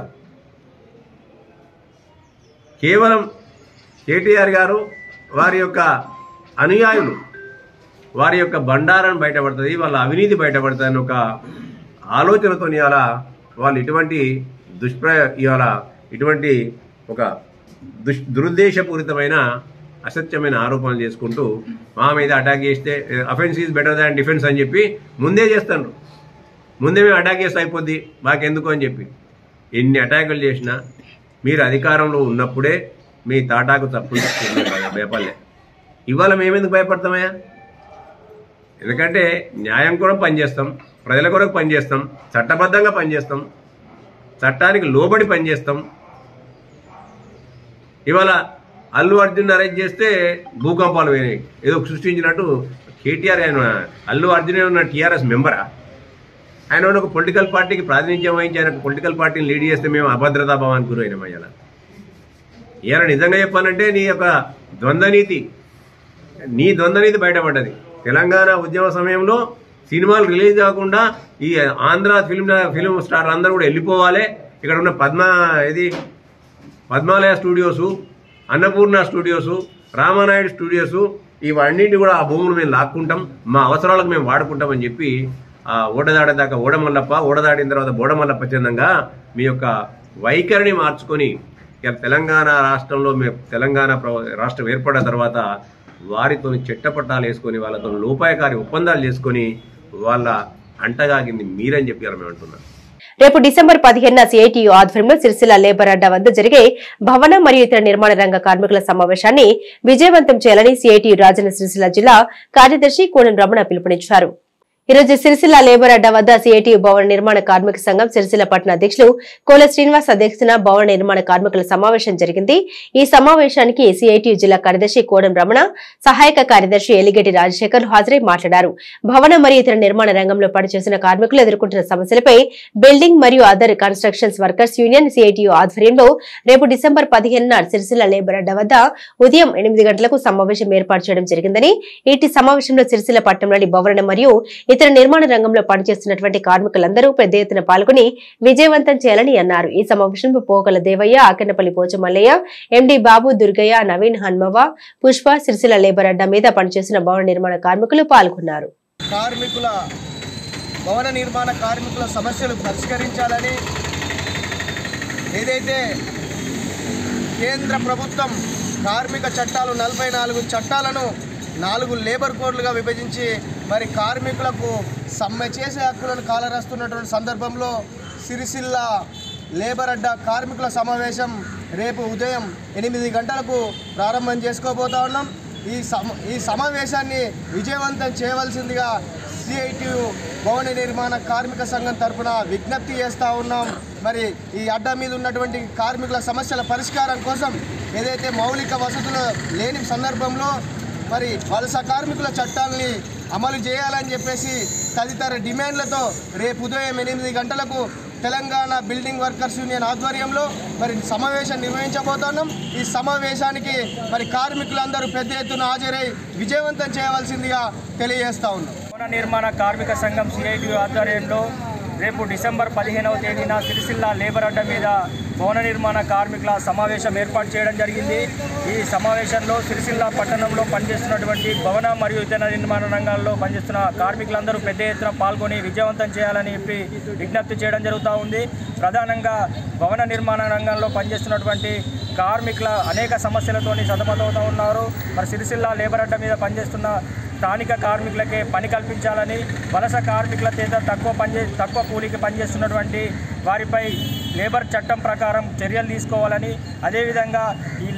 S6: కేవలం కేటీఆర్ గారు వారి యొక్క అనుయాయులు వారి యొక్క బండారం బయటపడుతుంది, వాళ్ళ అవినీతి బయటపడుతుంది అని ఒక ఆలోచనతో ఇవాళ వాళ్ళు ఇటువంటి ఇవాళ ఇటువంటి ఒక దురుద్దేశపూరితమైన అసత్యమైన ఆరోపణలు చేసుకుంటూ మా మీద అటాక్ చేస్తే offence is better than defence అని చెప్పి ముందే చేస్తాను. ముందే మేము అటాక్ చేస్తే అయిపోద్ది మాకెందుకు అని చెప్పి ఎన్ని అటాకులు చేసినా మీరు అధికారంలో ఉన్నప్పుడే మీ తాటాకు తప్పులు భయపడలే. ఇవాళ మేమెందుకు భయపడతామయ్యా? ఎందుకంటే న్యాయం కూడా పనిచేస్తాం, ప్రజల కొరకు పనిచేస్తాం, చట్టబద్ధంగా పనిచేస్తాం, చట్టానికి లోబడి పనిచేస్తాం. ఇవాళ అల్లు అర్జున్ అరెస్ట్ చేస్తే భూకంపాలు పోయినాయి ఏదో సృష్టించినట్టు. కేటీఆర్ ఆయన అల్లు అర్జున్ ఉన్న టీఆర్ఎస్ మెంబరా? ఆయన ఒక పొలిటికల్ పార్టీకి ప్రాతినిధ్యం వహించి ఆయన పొలిటికల్ పార్టీని లీడ్ చేస్తే మేము అభద్రతా భావానికి గురైనాం. ఇవాళ నిజంగా చెప్పాలంటే నీ యొక్క ద్వంద్వనీతి బయటపడ్డది. తెలంగాణ ఉద్యమ సమయంలో సినిమాలు రిలీజ్ కాకుండా ఈ ఆంధ్ర ఫిలిం స్టార్ అందరూ కూడా వెళ్ళిపోవాలి. ఇక్కడ ఉన్న పద్మాలయ స్టూడియోసు, అన్నపూర్ణ స్టూడియోసు, రామానాయుడు స్టూడియోసు ఇవన్నింటినీ కూడా ఆ భూములు మేము లాక్కుంటాం, మా అవసరాలకు మేము వాడుకుంటామని చెప్పి ఆ ఓడదాడేదాకా ఓడమల్లప్ప, ఓడదాడిన తర్వాత బోడమల్లప్ప చందంగా మీ యొక్క వైఖరిని మార్చుకొని తెలంగాణ రాష్ట్రంలో తెలంగాణ రాష్ట్రం ఏర్పడిన తర్వాత వారితో చెట్టపట్టాలు వేసుకొని వాళ్ళతో లోపాయకారి ఒప్పందాలు చేసుకొని వాళ్ళ అంటగాగింది మీరని చెప్పి మేము అంటున్నాం.
S1: రేపు డిసెంబర్ 15న సిఐటియు ఆధ్వర్యంలో సిరిసిల్ల లేబర్ అడ్డా వద్ద జరిగే భవన మరియు ఇతర నిర్మాణ రంగ కార్మికుల సమావేశాన్ని విజయవంతం చేయాలని సిఐటియు రాజన్న సిరిసిల్ల జిల్లా కార్యదర్శి కోడెం రమణ పిలుపునిచ్చారు. ఈరోజు సిరిసిల్ల లేబర్ అడ్డా వద్ద సిఐటియు భవన నిర్మాణ కార్మిక సంఘం సిరిసిల్ల పట్టణ అధ్యక్షులు కోల శ్రీనివాస్ అధ్యక్షతన భవన నిర్మాణ కార్మికుల సమావేశం జరిగింది. ఈ సమావేశానికి సిఐటియు జిల్లా కార్యదర్శి కోడెం రమణ, సహాయక కార్యదర్శి ఎలిగేటి రాజశేఖర్ హాజరై మాట్లాడారు. భవన మరియు ఇతర నిర్మాణ రంగంలో పనిచేసిన కార్మికులు ఎదుర్కొంటున్న సమస్యలపై బిల్డింగ్ మరియు other constructions workers union CITU ఆధ్వర్యంలో రేపు డిసెంబర్ 15న సిరిసిల్ల లేబర్ అడ్డా వద్ద ఉదయం 8 గంటలకు సమావేశం ఏర్పాటు చేయడం జరిగిందని, ఇటు సమావేశంలో సిరిసిల్ల పట్టణంలోని భవన మరియు ఇతర నిర్మాణ రంగంలో పనిచేస్తున్నటువంటి కార్మికులందరూ పెద్ద ఎత్తున పాల్గొని విజయవంతం చేయాలని అన్నారు. ఈ సమావేశంలో పోకల దేవయ్య, ఆకెన్నపల్లి పోచమల్లయ్య, ఎండి బాబు, దుర్గయ్య, నవీన్, హన్మవ, పుష్ప, సిరిసిల్ల లేబర్ అడ్డా మీద పనిచేసిన భవన నిర్మాణ కార్మికులు పాల్గొన్నారు.
S8: భవన నిర్మాణ కార్మికుల సమస్యలు పరిష్కరించాలని ఏదైతే కేంద్ర ప్రభుత్వం కార్మిక చట్టాలు 44 చట్టాలను 4 లేబర్ కోడ్లుగా విభజించి మరి కార్మికులకు సమ్మె చేసే హక్కులను కాలరాస్తున్నటువంటి సందర్భంలో సిరిసిల్ల లేబర్ అడ్డా కార్మికుల సమావేశం రేపు ఉదయం 8 గంటలకు ప్రారంభం చేసుకోబోతా ఉన్నాం. ఈ సమావేశాన్ని విజయవంతం చేయవలసిందిగా సిఐటియు భవన నిర్మాణ కార్మిక సంఘం తరఫున విజ్ఞప్తి చేస్తూ ఉన్నాం. మరి ఈ అడ్డా మీద ఉన్నటువంటి కార్మికుల సమస్యల పరిష్కారం కోసం ఏదైతే మౌలిక వసతులు లేని సందర్భంలో మరి వలస కార్మికుల చట్టాలని అమలు చేయాలని చెప్పేసి తదితర డిమాండ్లతో రేపు ఉదయం 8 గంటలకు తెలంగాణ బిల్డింగ్ వర్కర్స్ యూనియన్ ఆధ్వర్యంలో మరి సమావేశం నిర్వహించబోతున్నాం. ఈ సమావేశానికి మరి కార్మికులందరూ పెద్ద ఎత్తున హాజరై విజయవంతం చేయవలసిందిగా తెలియజేస్తా ఉన్నాం.
S9: భవన నిర్మాణ కార్మిక సంఘం సిఐటియు ఆధ్వర్యంలో రేపు డిసెంబర్ 15వ తేదీన సిరిసిల్ల లేబర్ అడ్డా మీద భవన నిర్మాణ కార్మికుల సమావేశం ఏర్పాటు చేయడం జరిగింది. ఈ సమావేశంలో సిరిసిల్ల పట్టణంలో పనిచేస్తున్నటువంటి భవన మరియు ఇతర నిర్మాణ రంగాల్లో పనిచేస్తున్న కార్మికులందరూ పెద్ద ఎత్తున పాల్గొని విజయవంతం చేయాలని చెప్పి విజ్ఞప్తి చేయడం జరుగుతూ ఉంది. ప్రధానంగా భవన నిర్మాణ రంగంలో పనిచేస్తున్నటువంటి కార్మికుల అనేక సమస్యలతోని సతమతమవుతూ ఉన్నారు. మరి సిరిసిల్ల లేబర్ అడ్డా మీద పనిచేస్తున్న స్థానిక కార్మికులకే పని కల్పించాలని, వలస కార్మికుల చేత తక్కువ కూలికి పనిచేస్తున్నటువంటి వారిపై లేబర్ చట్టం ప్రకారం చర్యలు తీసుకోవాలని, అదేవిధంగా ఈ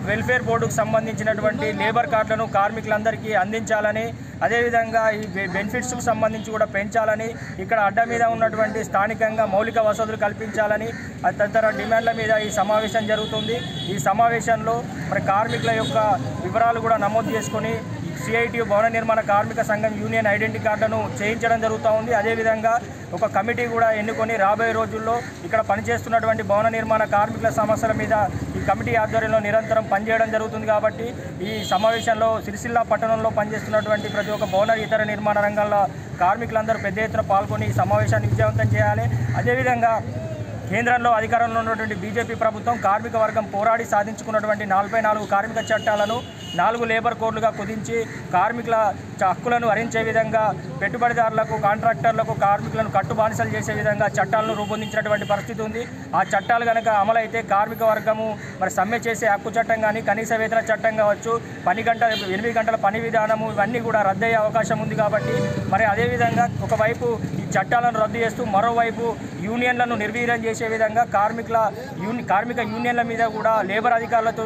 S9: వెల్ఫేర్ బోర్డుకు సంబంధించినటువంటి లేబర్ కార్డులను కార్మికులందరికీ అందించాలని, అదేవిధంగా ఈ బెనిఫిట్స్కు సంబంధించి కూడా పెంచాలని, ఇక్కడ అడ్డా మీద ఉన్నటువంటి స్థానికంగా మౌలిక వసతులు కల్పించాలని తదితర డిమాండ్ల మీద ఈ సమావేశం జరుగుతుంది. ఈ సమావేశంలో మరి కార్మికుల యొక్క వివరాలు కూడా నమోదు చేసుకొని సిఐటియు భవన నిర్మాణ కార్మిక సంఘం యూనియన్ ఐడెంటిటీ కార్డును చేయించడం జరుగుతూ ఉంది. అదేవిధంగా ఒక కమిటీ కూడా ఎన్నుకొని రాబోయే రోజుల్లో ఇక్కడ పనిచేస్తున్నటువంటి భవన నిర్మాణ కార్మికుల సమస్యల మీద ఈ కమిటీ ఆధ్వర్యంలో నిరంతరం పనిచేయడం జరుగుతుంది. కాబట్టి ఈ సమావేశంలో సిరిసిల్ల పట్టణంలో పనిచేస్తున్నటువంటి ప్రతి ఒక్క భవన ఇతర నిర్మాణ రంగంలో కార్మికులందరూ పెద్ద ఎత్తున పాల్గొని ఈ సమావేశాన్ని విజయవంతం చేయాలి. అదేవిధంగా కేంద్రంలో అధికారంలో ఉన్నటువంటి బీజేపీ ప్రభుత్వం కార్మిక వర్గం పోరాడి సాధించుకున్నటువంటి 44 కార్మిక చట్టాలను 4 లేబర్ కోడ్లుగా కుదించి కార్మికుల హక్కులను హరించే విధంగా పెట్టుబడిదారులకు కాంట్రాక్టర్లకు కార్మికులను కట్టుబానిసలు చేసే విధంగా చట్టాలను రూపొందించినటువంటి పరిస్థితి ఉంది. ఆ చట్టాలు కనుక అమలైతే కార్మిక వర్గము మరి సమ్మె చేసే హక్కు చట్టం కానీ కనీస వేతన చట్టం కావచ్చు 8 గంటల పని విధానము ఇవన్నీ కూడా రద్దయ్యే అవకాశం ఉంది. కాబట్టి మరి అదేవిధంగా ఒకవైపు ఈ చట్టాలను రద్దు చేస్తూ మరోవైపు యూనియన్లను నిర్వీర్యం చేసే విధంగా కార్మిక యూనియన్ల మీద కూడా లేబర్ అధికారులతో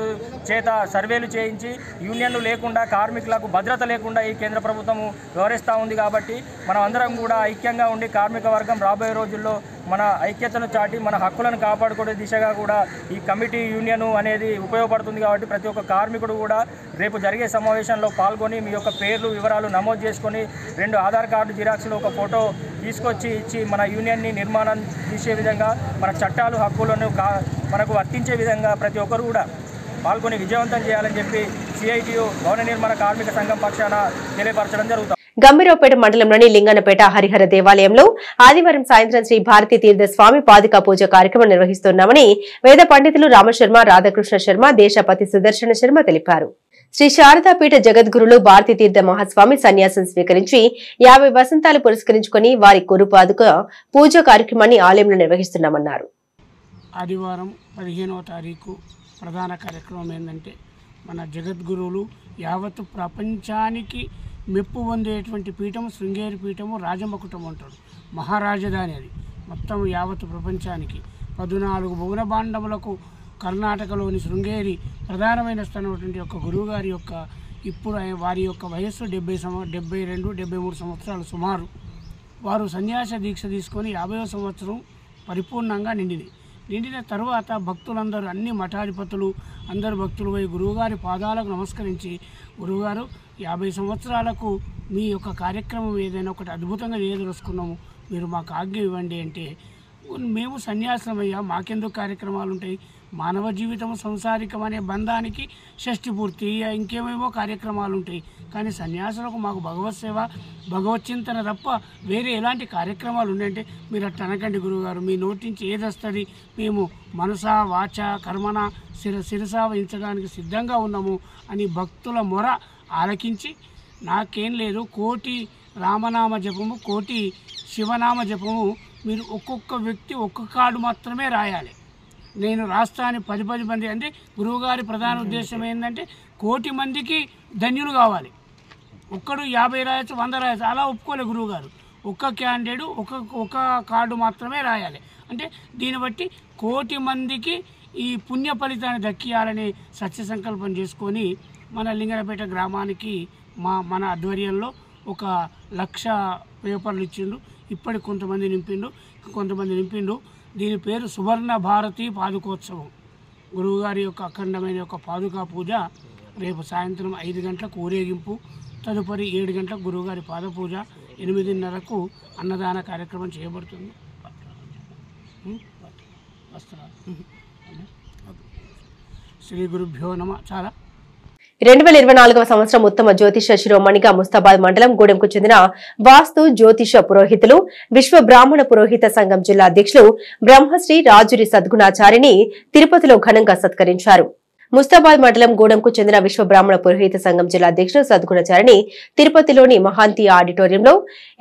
S9: చేత సర్వేలు చేయించి యూనియన్లు లేకుండా కార్మికులకు భద్రత లేకుండా ఈ కేంద్ర ప్రభుత్వము వ్యవహరిస్తూ ఉంది. కాబట్టి మనం అందరం కూడా ఐక్యంగా ఉండి కార్మిక వర్గం రాబోయే రోజుల్లో మన ఐక్యతను చాటి మన హక్కులను కాపాడుకునే దిశగా కూడా ఈ కమిటీ యూనియన్ అనేది ఉపయోగపడుతుంది. కాబట్టి ప్రతి ఒక్క కార్మికుడు కూడా రేపు జరిగే సమావేశంలో పాల్గొని మీ యొక్క పేర్లు వివరాలు నమోదు చేసుకొని 2 ఆధార్ కార్డు జిరాక్స్లు ఒక ఫోటో తీసుకొచ్చి ఇచ్చి మన యూనియన్ని నిర్మాణం చేసే విధంగా మన చట్టాలు హక్కులను మనకు వర్తించే విధంగా ప్రతి ఒక్కరు కూడా పాల్గొని విజయవంతం చేయాలని చెప్పి సిఐటియు భవన నిర్మాణ కార్మిక సంఘం పక్షాన తెలియపరచడం జరుగుతుంది.
S1: గంభీరావుపేట మండలంలోని లింగన్నపేట హరిహర దేవాలయంలో ఆదివారం సాయంత్రం శ్రీ భారతీ తీర్థ స్వామి పాదుకా పూజ కార్యక్రమం నిర్వహిస్తున్నామని వేద పండితులు రామశర్మ, రాధాకృష్ణ శర్మ, దేశపతి సుదర్శన శర్మ తెలిపారు. శ్రీ శారదాపీఠ జగద్గురులు భారతీ తీర్థ మహాస్వామి సన్యాసం స్వీకరించి 50 వసంతాలు పురస్కరించుకుని వారి కురు పాదుక పూజ కార్యక్రమాన్ని ఆలయంలో నిర్వహిస్తున్నామన్నారు.
S10: ఆదివారం 15వ తారీఖు ప్రధాన కార్యక్రమం ఏంటంటే మన జగద్గురువులు యావత్ ప్రపంచానికి మెప్పు పొందేటువంటి పీఠము శృంగేరి పీఠము రాజమకుటం అంటాడు. మహారాజధాని అది మొత్తం యావత్ ప్రపంచానికి 14 భువనభాండములకు కర్ణాటకలోని శృంగేరి ప్రధానమైన స్థానటువంటి యొక్క గురువుగారి యొక్క ఇప్పుడు వారి యొక్క వయస్సు 72-73 సంవత్సరాలు సుమారు. వారు సన్యాస దీక్ష తీసుకొని 50వ సంవత్సరం పరిపూర్ణంగా నిండిన తరువాత భక్తులందరూ అన్ని మఠాధిపతులు అందరు భక్తులు పోయి గురువుగారి పాదాలకు నమస్కరించి, గురువుగారు 50 సంవత్సరాలకు మీ యొక్క కార్యక్రమం ఏదైనా ఒకటి అద్భుతంగా చేయదలుచుకున్నాము, మీరు మాకు ఆజ్ఞ ఇవ్వండి అంటే, మేము సన్యాసమయ్యా మాకెందుకు కార్యక్రమాలు ఉంటాయి, మానవ జీవితం సంసారికం అనే బంధానికి షష్ఠి పూర్తి ఇంకేమేమో కార్యక్రమాలు ఉంటాయి, కానీ సన్యాసులకు మాకు భగవత్ సేవ భగవత్ చింతన తప్ప వేరే ఎలాంటి కార్యక్రమాలు ఉన్నాయంటే, మీరు అట్లా అనకండి గురువుగారు, మీ నోటి నుంచి ఏది వస్తుంది, మేము మనస వాచ కర్మన శిరస వహించడానికి సిద్ధంగా ఉన్నాము అని భక్తుల మొర ఆలకించి, నాకేం లేదు, 1,000,000 రామనామ జపము 1,000,000 శివనామ జపము మీరు ఒక్కొక్క వ్యక్తి ఒక్క కార్డు మాత్రమే రాయాలి, నేను రాస్తాను 10 మంది అంటే గురువుగారి ప్రధాన ఉద్దేశం ఏంటంటే 1,000,000 మందికి ధన్యులు కావాలి. ఒక్కడు 50 రాయచ్చు 100 రాయచ్చు అలా ఒప్పుకోలే గురువుగారు, ఒక్క క్యాండిడేట్ ఒక కార్డు మాత్రమే రాయాలి. అంటే దీన్ని బట్టి 1,000,000 మందికి ఈ పుణ్య ఫలితాన్ని దక్కియాలని సత్య సంకల్పం చేసుకొని మన లింగనపేట గ్రామానికి మన ఆధ్వర్యంలో 1,00,000 పేపర్లు ఇచ్చిండు. ఇప్పటికి కొంతమంది నింపిండు. దీని పేరు సువర్ణ భారతి పాదుకోత్సవం. గురువుగారి యొక్క అఖండమైన యొక్క పాదుకా పూజ రేపు సాయంత్రం 5 గంటలకు ఊరేగింపు, తదుపరి 7 గంటలకు గురువుగారి పాద పూజ, 8:30కు అన్నదాన కార్యక్రమం చేయబడుతుంది. శ్రీ గురుభ్యో నమః. చాలా
S1: 2024వ సంవత్సరం ఉత్తమ జ్యోతిష శిరోమణిగా ముస్తాబాద్ మండలం గూడెంకు చెందిన వాస్తు జ్యోతిష పురోహితులు విశ్వ బ్రాహ్మణ పురోహిత సంఘం జిల్లా అధ్యక్షులు బ్రహ్మశ్రీ రాజురి సద్గుణాచారిని తిరుపతిలో ఘనంగా సత్కరించారు. ముస్తాబాద్ మండలం గూడెంకు చెందిన విశ్వ బ్రాహ్మణ పురోహిత సంఘం జిల్లా అధ్యక్షులు సద్గుణాచారిని తిరుపతిలోని మహాంతి ఆడిటోరియంలో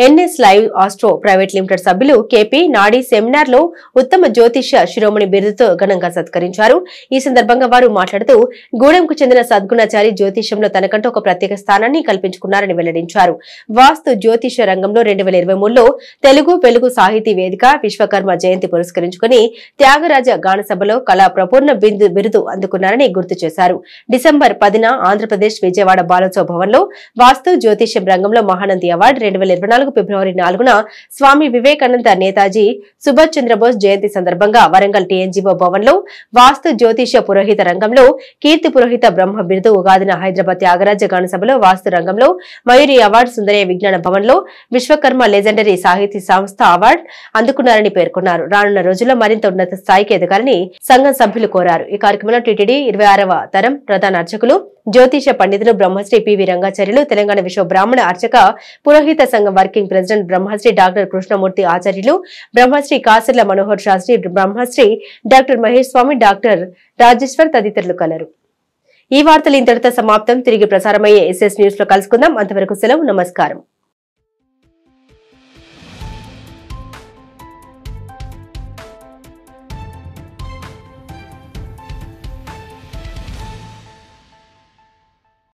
S1: NS live astro private limited సభ్యులు కేపీ నాడి సెమినార్ లో ఉత్తమ జ్యోతిష శిరోమణి బిరుదుతో ఘనంగా సత్కరించారు. ఈ సందర్భంగా వారు మాట్లాడుతూ గూడెంకు చెందిన సద్గుణాచారి జ్యోతిషంలో తనకంటూ ఒక ప్రత్యేక స్థానాన్ని కల్పించుకున్నారని వెల్లడించారు. వాస్తు జ్యోతిష రంగంలో 2023లో తెలుగు వెలుగు సాహితీ వేదిక విశ్వకర్మ జయంతి పురస్కరించుకుని త్యాగరాజ గాన సభలో కళా ప్రపూర్ణ బిరుదు అందుకున్నారని గుర్తు చేశారు. డిసెంబర్ 10న ఆంధ్రప్రదేశ్ విజయవాడ బాలోత్సవ భవన్లో వాస్తు జ్యోతిష్యం రంగంలో మహానంది అవార్డు, 2024 ఫిబ్రవరి 4న స్వామి వివేకానంద నేతాజీ సుభాష్ చంద్రబోస్ జయంతి సందర్భంగా వరంగల్ టీఎన్జీఓ భవన్లో వాస్తు జ్యోతిష్య పురోహిత రంగంలో కీర్తి పురోహిత బ్రహ్మ బిరుదు, ఉగాదిన హైదరాబాద్ త్యాగరాజ గాన సభలో వాస్తు రంగంలో మయూరి అవార్డు, సుందరయ్య విజ్ఞాన భవన్లో విశ్వకర్మ లెజెండరీ సాహితీ సంస్థ అవార్డు అందుకున్నారని పేర్కొన్నారు. రానున్న రోజుల్లో మరింత ఉన్నత స్థాయికి ఎదగాలని సంఘం సభ్యులు కోరారు. ఈ కార్యక్రమంలో టీటీడీ 26వ తరం ప్రధాన అర్చకులు, జ్యోతిష పండితులు బ్రహ్మశ్రీ పివి రంగాచార్యులు, తెలంగాణ విశ్వ బ్రాహ్మణ అర్చక పురోహిత సంఘం working president Brahmasri doctor Krishnamurthy Acharyulu, Brahmasri Kasarla Manohar Sastri, Brahmasri doctor Mahesh Swami, doctor Rajeshwar తదితరులు కలరు. ఈ వార్తలు ఇంతటితో సమాప్తం. తిరిగి ప్రసారమయ్యే ఎస్ఎస్ న్యూస్ లో కలుసుకుందాం. అంతవరకు సెలవు. నమస్కారం.